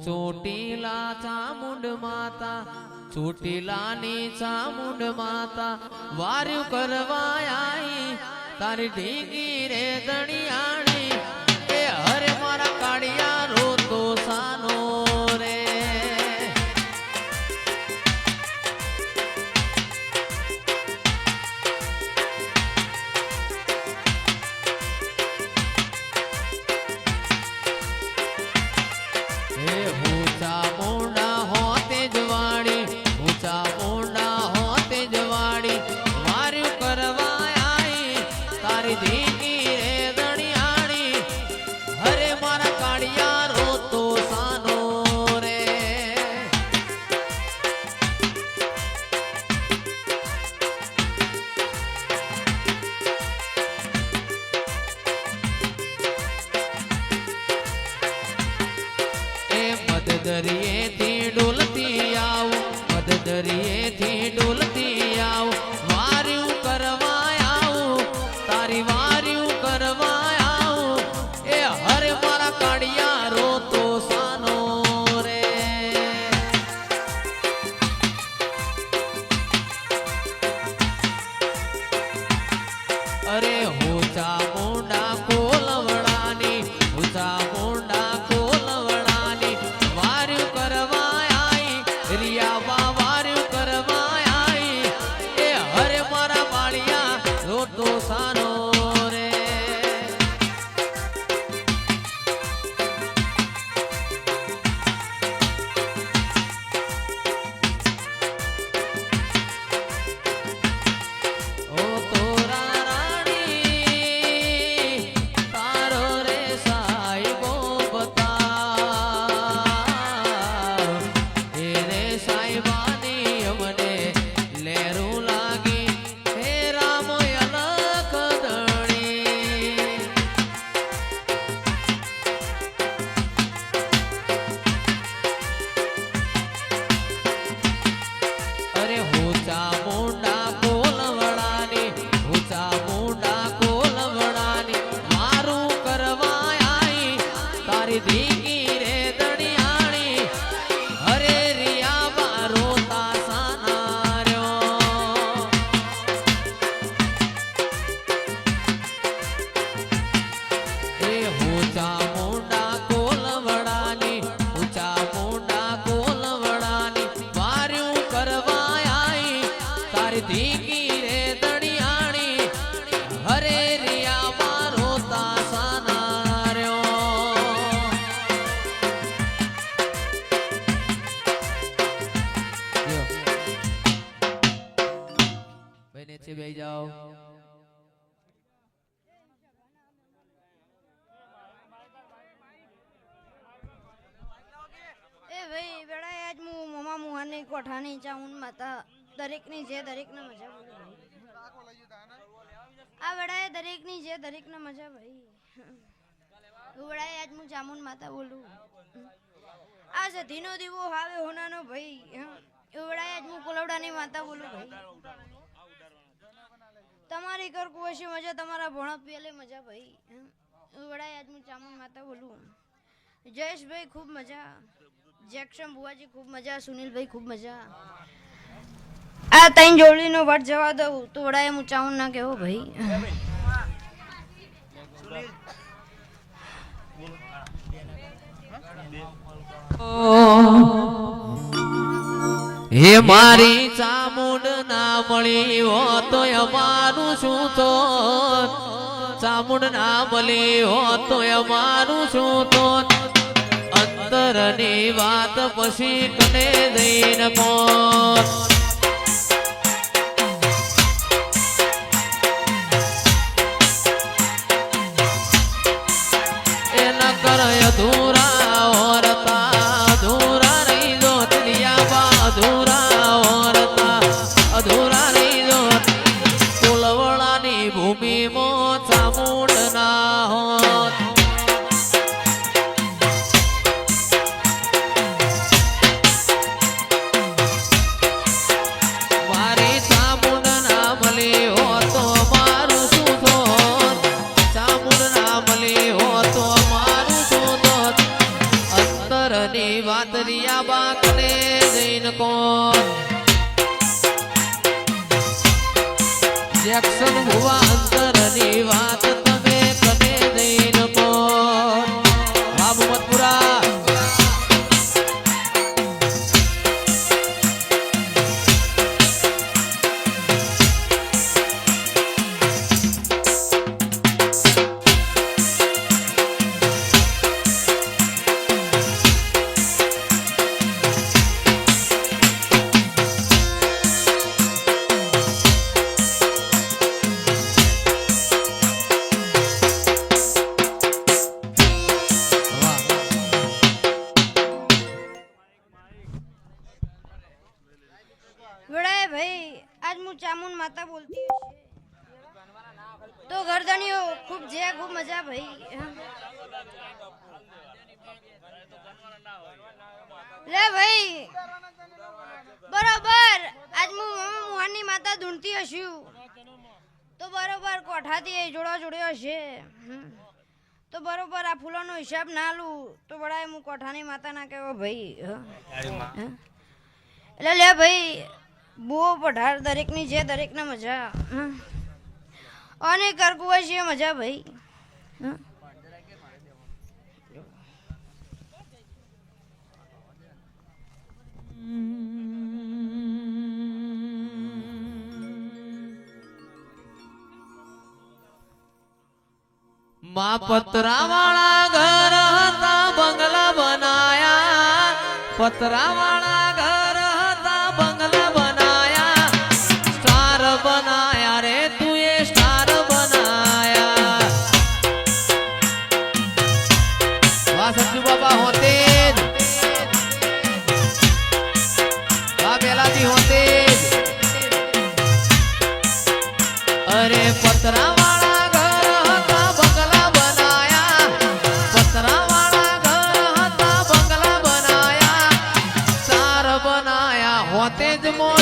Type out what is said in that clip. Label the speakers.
Speaker 1: ચોટીલા ચામુંડ માતા ચોટીલાની ચામુંડ માતા વાર્યું કરવા આઈ તારી ઢીંગી રે દણિયાણી એ હરે મારા કાળિયા રોતો સાનો રે દરિયેથી ડોલતી આવ મધ દરિયેથી ડોલતી આવ વાર્યું કરવા આવ તારી વાર્યું કરવા આવ એ હરે મારા કાળિયા રોતો સાનો રે અરે હોચા મોંડા કોલવડાની હોચા મોંડા બેહી જાઓ
Speaker 2: એ ભાઈ બેડા આજ મુ મમા મુહાની કોઠાની ચાઉન માતા દરેકની જે દરેકને મજા બોલું આ બેડા દરેકની જે દરેકને મજા ભાઈ બેડા આજ મુ ચામુન માતા બોલું આ સધીનો દીવો હાવે હોનાનો ભાઈ બેડા આજ મુ કોલવડાની માતા બોલું ભાઈ તમારી ઘર કુવશી મજા તમારા ભણો પેલે મજા ભાઈ વડાય આજ હું ચામુંડ માતા બોલું જયેશભાઈ ખૂબ મજા જેક્શન બુવાજી ખૂબ મજા સુનિલભાઈ ખૂબ મજા આ તૈન જોડીનો વટ જવા દઉં તો વડાય હું ચામુંડ ના કહેવો ભાઈ
Speaker 1: હે મારી ચામુંડ ના મળી હો તો અમારું શું તો ચામુંડ ના મળી હો તો અમારું શું તો અંતરની વાત પછી કને દઈને મોત એ ન કર અધૂરા ઓરતા અધૂરા રહી દો અધૂરા રહી દો કુલવડાની ભૂમિમાં ચામુંડ ના હોત વાત રિયા બાકને જઈને કોણ જેક્શન ભુવા અંતરની વાત તમે કને જઈને કોણ બાબુમતપુરા
Speaker 2: વડાય ભાઈ આજ હું ચામુંડ માતા બોલતી તો ગરદણીઓ ખૂબ મજા ભાઈ લે ભાઈ બરોબર આજ હું મુહાની માતા ધૂણતી હશું તો બરોબર કોઠાથી જોડો જોડ્યો હશે તો બરોબર આ ફૂલોનો હિસાબ ના લઉં તો વડાય હું કોઠાની માતા ના કહેવો ભાઈ એટલે લે ભાઈ બહુ પઢાર દરેકની છે દરેકને મજા અને કરકુવા છે મજા ભાઈ
Speaker 1: માં પતરા વાળા ઘર હતા બંગલા બનાયા પતરા વાળા ઘર હતા બંગલા બનાયા સ્ટાર બનાયા રે તું એ સ્ટાર બનાયા વાહ સચ્ચુ બાબા હોતે વાહ પેલાથી હોતે અરે પતરા વાળા ઘર હતા બંગલા બનાયા પતરા વાળા ઘર હતા બંગલા બનાયા સ્ટાર બનાયા હોતે જ મોર